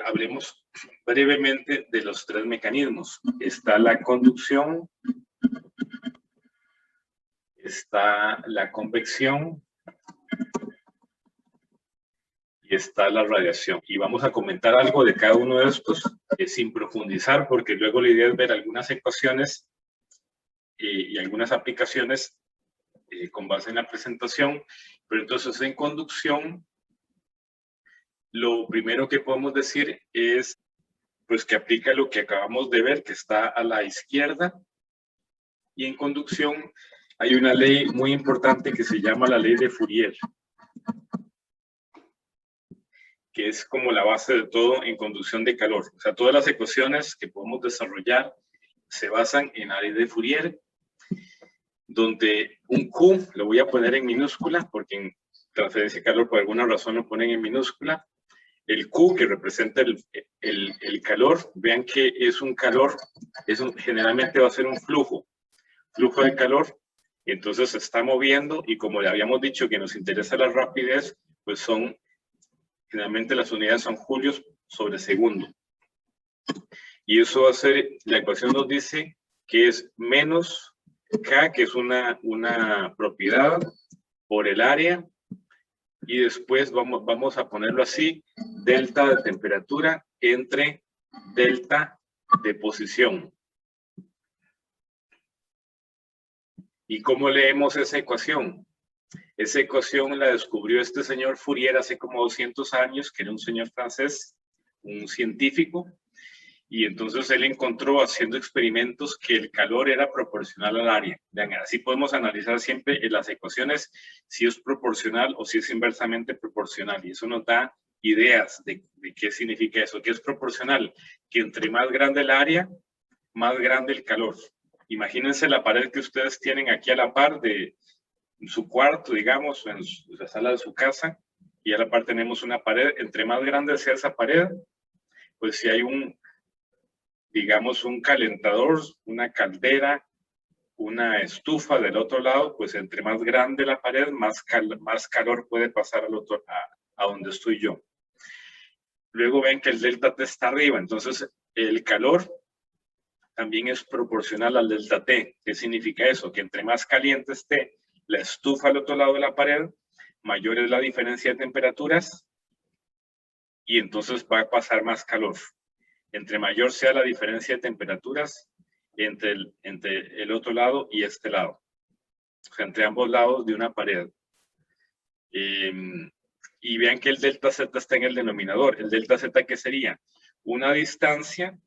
hablemos brevemente de los tres mecanismos. Está la conducción, está la convección y está la radiación. Y vamos a comentar algo de cada uno de estos sin profundizar, porque luego la idea es ver algunas ecuaciones y algunas aplicaciones con base en la presentación. Pero entonces en conducción, lo primero que podemos decir es pues que aplica lo que acabamos de ver, que está a la izquierda. Y en conducción hay una ley muy importante que se llama la ley de Fourier, que es como la base de todo en conducción de calor. O sea, todas las ecuaciones que podemos desarrollar se basan en la ley de Fourier, donde un Q lo voy a poner en minúscula, porque en transferencia de calor por alguna razón lo ponen en minúscula. El Q, que representa el calor, vean que es un calor, generalmente va a ser un flujo de calor, y entonces se está moviendo, y como le habíamos dicho que nos interesa la rapidez, pues generalmente las unidades son julios sobre segundo. Y eso va a ser, la ecuación nos dice que es menos K, que es una propiedad, por el área, y después vamos a ponerlo así, delta de temperatura entre delta de posición. ¿Y cómo leemos esa ecuación? Esa ecuación la descubrió este señor Fourier hace como 200 años, que era un señor francés, un científico, y entonces él encontró haciendo experimentos que el calor era proporcional al área. Vean, así podemos analizar siempre en las ecuaciones si es proporcional o si es inversamente proporcional, y eso nos da ideas de qué significa eso. ¿Qué es proporcional? Que entre más grande el área, más grande el calor. Imagínense la pared que ustedes tienen aquí a la par de su cuarto, digamos, en la sala de su casa, y a la par tenemos una pared. Entre más grande sea esa pared, pues si hay digamos, un calentador, una caldera, una estufa del otro lado, pues entre más grande la pared, más calor puede pasar a donde estoy yo. Luego ven que el delta T está arriba, entonces el calor también es proporcional al delta T. ¿Qué significa eso? Que entre más caliente esté la estufa al otro lado de la pared, mayor es la diferencia de temperaturas y entonces va a pasar más calor. Entre mayor sea la diferencia de temperaturas entre el otro lado y este lado. O sea, entre ambos lados de una pared. Y vean que el delta Z está en el denominador. ¿El delta Z qué sería? Una distancia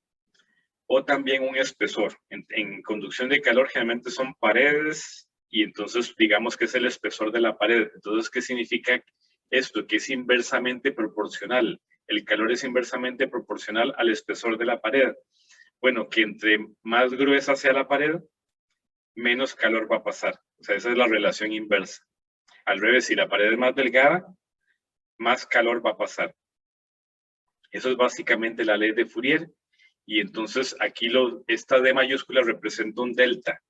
o también un espesor. En conducción de calor generalmente son paredes y entonces digamos que es el espesor de la pared. Entonces, ¿qué significa esto? Que es inversamente proporcional. El calor es inversamente proporcional al espesor de la pared. Bueno, que entre más gruesa sea la pared, menos calor va a pasar. O sea, esa es la relación inversa. Al revés, si la pared es más delgada, más calor va a pasar. Eso es básicamente la ley de Fourier. Y entonces aquí esta D mayúscula representa un delta,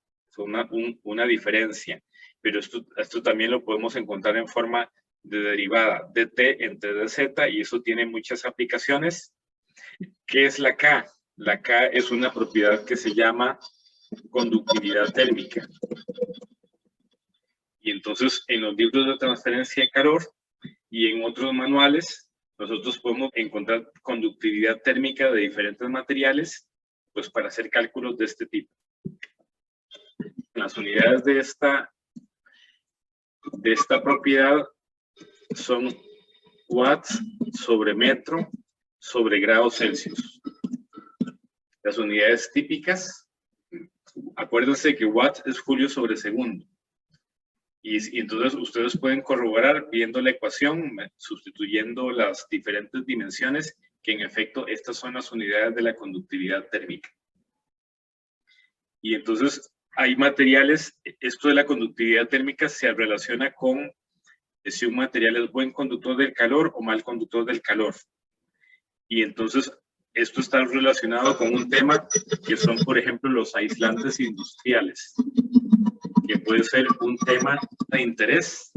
una diferencia. Pero esto también lo podemos encontrar en forma de derivada dt entre dz, y eso tiene muchas aplicaciones. ¿Qué es la K? La K es una propiedad que se llama conductividad térmica. Y entonces en los libros de transferencia de calor y en otros manuales, nosotros podemos encontrar conductividad térmica de diferentes materiales, pues para hacer cálculos de este tipo. Las unidades de esta propiedad son watts sobre metro sobre grados Celsius. Las unidades típicas, acuérdense que watts es julio sobre segundo. Y entonces ustedes pueden corroborar viendo la ecuación, sustituyendo las diferentes dimensiones, que en efecto estas son las unidades de la conductividad térmica. Y entonces hay materiales, esto de la conductividad térmica se relaciona con si un material es buen conductor del calor o mal conductor del calor. Y entonces esto está relacionado con un tema que son, por ejemplo, los aislantes industriales, que puede ser un tema de interés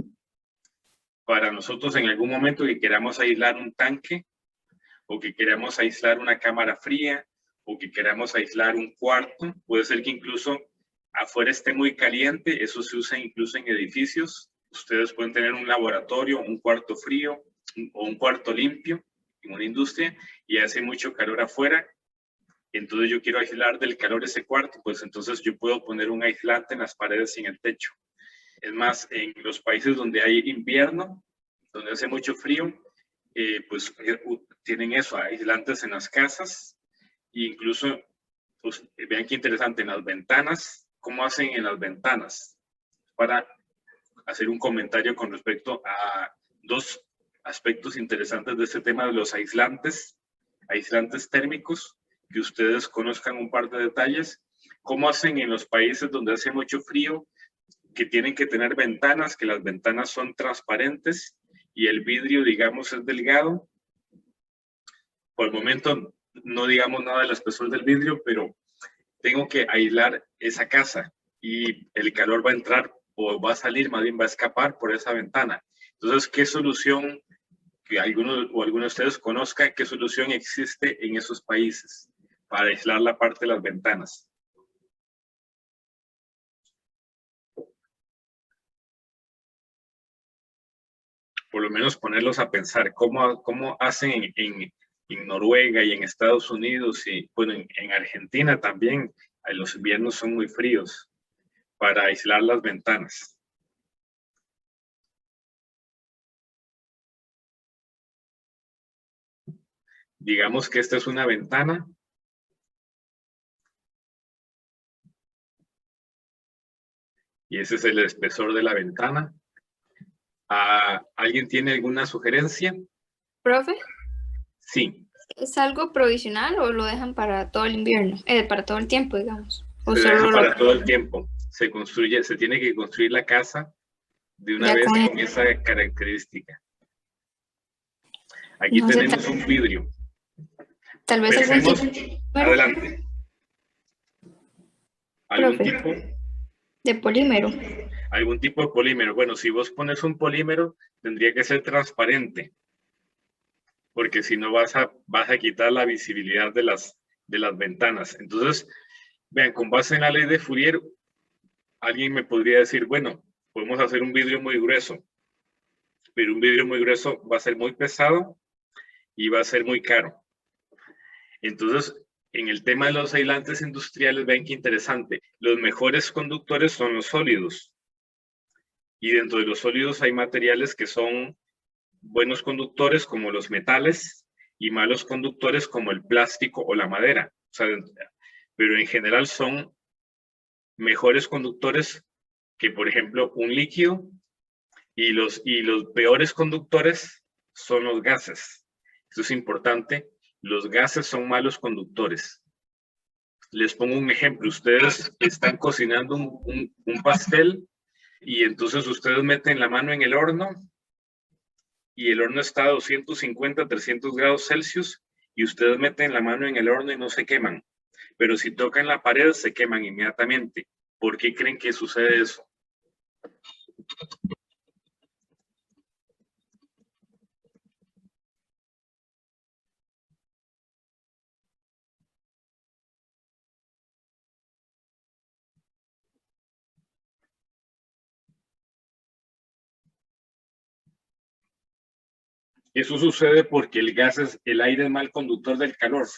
para nosotros en algún momento que queramos aislar un tanque o que queramos aislar una cámara fría, o que queramos aislar un cuarto. Puede ser que incluso afuera esté muy caliente, eso se usa incluso en edificios. Ustedes pueden tener un laboratorio, un cuarto frío o un cuarto limpio en una industria y hace mucho calor afuera. Entonces yo quiero aislar del calor ese cuarto, pues entonces yo puedo poner un aislante en las paredes y en el techo. Es más, en los países donde hay invierno, donde hace mucho frío, pues tienen eso, aislantes en las casas. E incluso, pues, vean qué interesante, en las ventanas, ¿cómo hacen en las ventanas? Para hacer un comentario con respecto a dos aspectos interesantes de este tema de los aislantes térmicos, que ustedes conozcan un par de detalles. ¿Cómo hacen en los países donde hace mucho frío, que tienen que tener ventanas, que las ventanas son transparentes y el vidrio, digamos, es delgado? Por el momento no digamos nada del espesor del vidrio, pero tengo que aislar esa casa y el calor va a entrar o va a salir, más bien va a escapar por esa ventana. Entonces, ¿qué solución, que algunos de ustedes conozcan, qué solución existe en esos países para aislar la parte de las ventanas? Por lo menos ponerlos a pensar cómo hacen en Noruega y en Estados Unidos y bueno, en Argentina también. Los inviernos son muy fríos para aislar las ventanas. Digamos que esta es una ventana. Y ese es el espesor de la ventana. ¿Alguien tiene alguna sugerencia? Profe, Sí. ¿es algo provisional o lo dejan para todo el invierno? Para todo el tiempo, digamos. ¿O Se deja solo para todo el tiempo. Se tiene que construir la casa de una ya vez con con esa característica. Aquí no sé, tenemos un vidrio. tal vez algún Pensemos, tipo, adelante. ¿Algún profe, tipo? de polímero? Algún tipo de polímero. Bueno, si vos pones un polímero, tendría que ser transparente, porque si no vas a quitar la visibilidad de las ventanas. Entonces, vean, con base en la ley de Fourier, alguien me podría decir, bueno, podemos hacer un vidrio muy grueso, pero un vidrio muy grueso va a ser muy pesado y va a ser muy caro. Entonces, en el tema de los aislantes industriales, ven qué interesante. Los mejores conductores son los sólidos. Y dentro de los sólidos hay materiales que son buenos conductores como los metales y malos conductores como el plástico o la madera. O sea, pero en general son mejores conductores que, por ejemplo, un líquido, y los peores conductores son los gases. Eso es importante. Los gases son malos conductores. Les pongo un ejemplo. Ustedes están cocinando un pastel y entonces ustedes meten la mano en el horno y el horno está a 250, 300 grados Celsius y ustedes meten la mano en el horno y no se queman. Pero si tocan la pared, se queman inmediatamente. ¿Por qué creen que sucede eso? Eso sucede porque el aire es mal conductor del calor.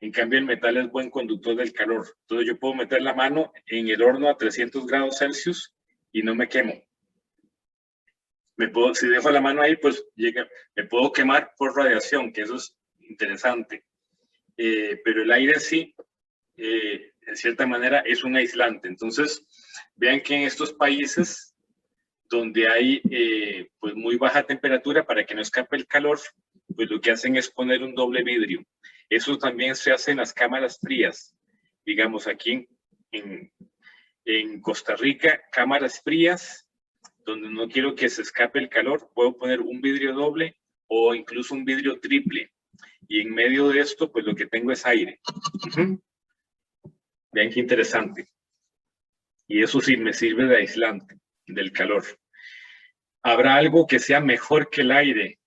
En cambio, el metal es buen conductor del calor. Entonces yo puedo meter la mano en el horno a 300 grados Celsius y no me quemo. Si dejo la mano ahí, pues me puedo quemar por radiación, que eso es interesante. Pero el aire sí, en cierta manera, es un aislante. Entonces, vean que en estos países donde hay pues muy baja temperatura, para que no escape el calor, pues lo que hacen es poner un doble vidrio. Eso también se hace en las cámaras frías. Digamos, aquí en Costa Rica, cámaras frías, donde no quiero que se escape el calor, puedo poner un vidrio doble o incluso un vidrio triple. Y en medio de esto, pues lo que tengo es aire. Vean qué interesante. Y eso sí me sirve de aislante del calor. ¿Habrá algo que sea mejor que el aire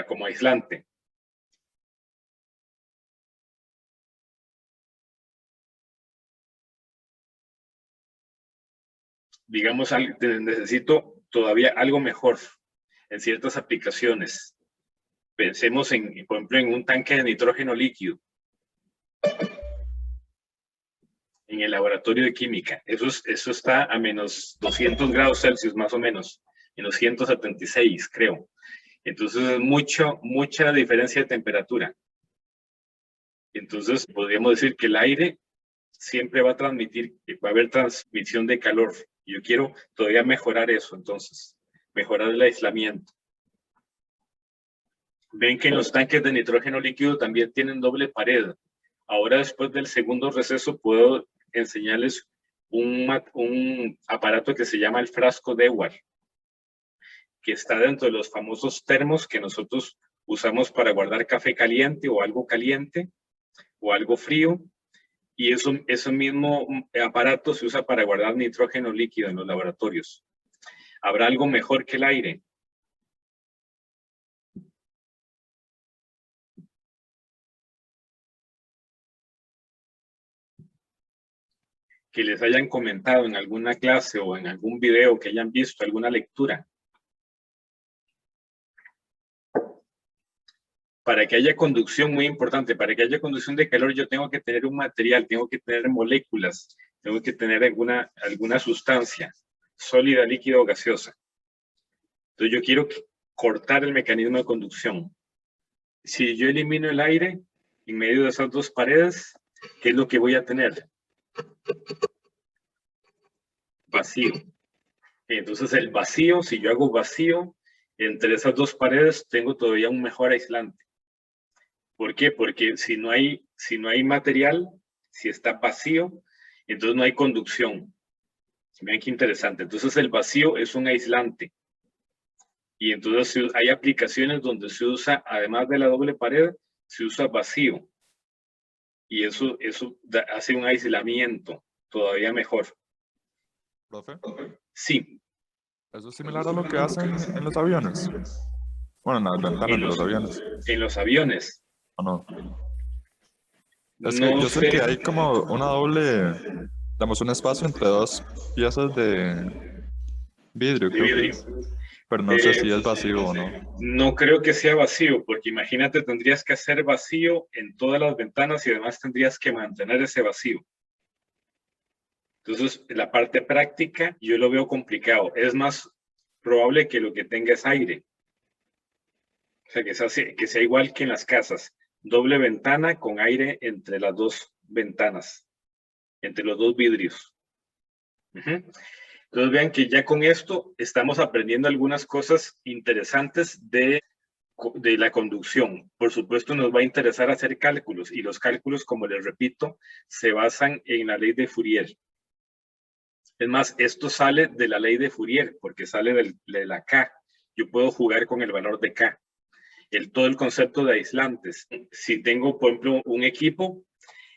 como aislante? digamos, necesito todavía algo mejor en ciertas aplicaciones. Pensemos por ejemplo, en un tanque de nitrógeno líquido. En el laboratorio de química. Eso está a menos 200 grados Celsius, más o menos. Menos 176, creo. Entonces es mucha diferencia de temperatura. Entonces podríamos decir que el aire siempre va a transmitir, va a haber transmisión de calor. Yo quiero todavía mejorar eso, entonces, mejorar el aislamiento. Ven que en los tanques de nitrógeno líquido también tienen doble pared. Ahora, después del segundo receso, puedo enseñarles un aparato que se llama el frasco Dewar, que está dentro de los famosos termos que nosotros usamos para guardar café caliente o algo caliente o algo frío. Y ese mismo aparato se usa para guardar nitrógeno líquido en los laboratorios. ¿Habrá algo mejor que el aire? Que les hayan comentado en alguna clase o en algún video que hayan visto, alguna lectura. Para que haya conducción, muy importante, para que haya conducción de calor yo tengo que tener un material, tengo que tener moléculas, tengo que tener alguna sustancia sólida, líquida o gaseosa. Entonces yo quiero cortar el mecanismo de conducción. Si yo elimino el aire en medio de esas dos paredes, ¿qué es lo que voy a tener? Vacío. Entonces el vacío, si yo hago vacío entre esas dos paredes, tengo todavía un mejor aislante. ¿Por qué? Porque si no hay material, si está vacío, entonces no hay conducción. Vean qué interesante. Entonces el vacío es un aislante. Y entonces hay aplicaciones donde se usa, además de la doble pared, se usa vacío. Y eso hace un aislamiento todavía mejor. ¿Profe? Sí. ¿Eso es similar a lo que hacen en los aviones? Bueno, en las ventanas de los aviones. En los aviones. ¿O no? Es que yo sé que hay como una doble, damos un espacio entre dos piezas de vidrio, creo que es. Pero no sé si es vacío o no. No creo que sea vacío, porque imagínate, tendrías que hacer vacío en todas las ventanas y además tendrías que mantener ese vacío. Entonces, la parte práctica yo lo veo complicado. Es más probable que lo que tenga es aire. O sea, que sea igual que en las casas. Doble ventana con aire entre las dos ventanas, entre los dos vidrios. Entonces vean que ya con esto estamos aprendiendo algunas cosas interesantes de la conducción. Por supuesto nos va a interesar hacer cálculos y los cálculos, como les repito, se basan en la ley de Fourier. Es más, esto sale de la ley de Fourier porque sale de la K. Yo puedo jugar con el valor de K. Todo el concepto de aislantes. Si tengo, por ejemplo, un equipo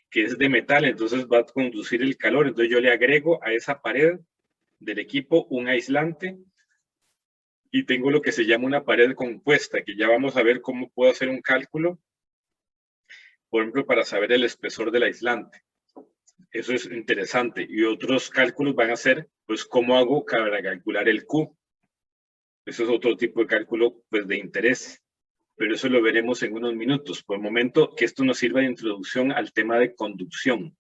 que es de metal, entonces va a conducir el calor. Entonces yo le agrego a esa pared del equipo un aislante y tengo lo que se llama una pared compuesta, que ya vamos a ver cómo puedo hacer un cálculo, por ejemplo, para saber el espesor del aislante. Eso es interesante. Y otros cálculos van a ser, pues, cómo hago para calcular el Q. Eso es otro tipo de cálculo, pues, de interés. Pero eso lo veremos en unos minutos. Por el momento, que esto nos sirva de introducción al tema de conducción.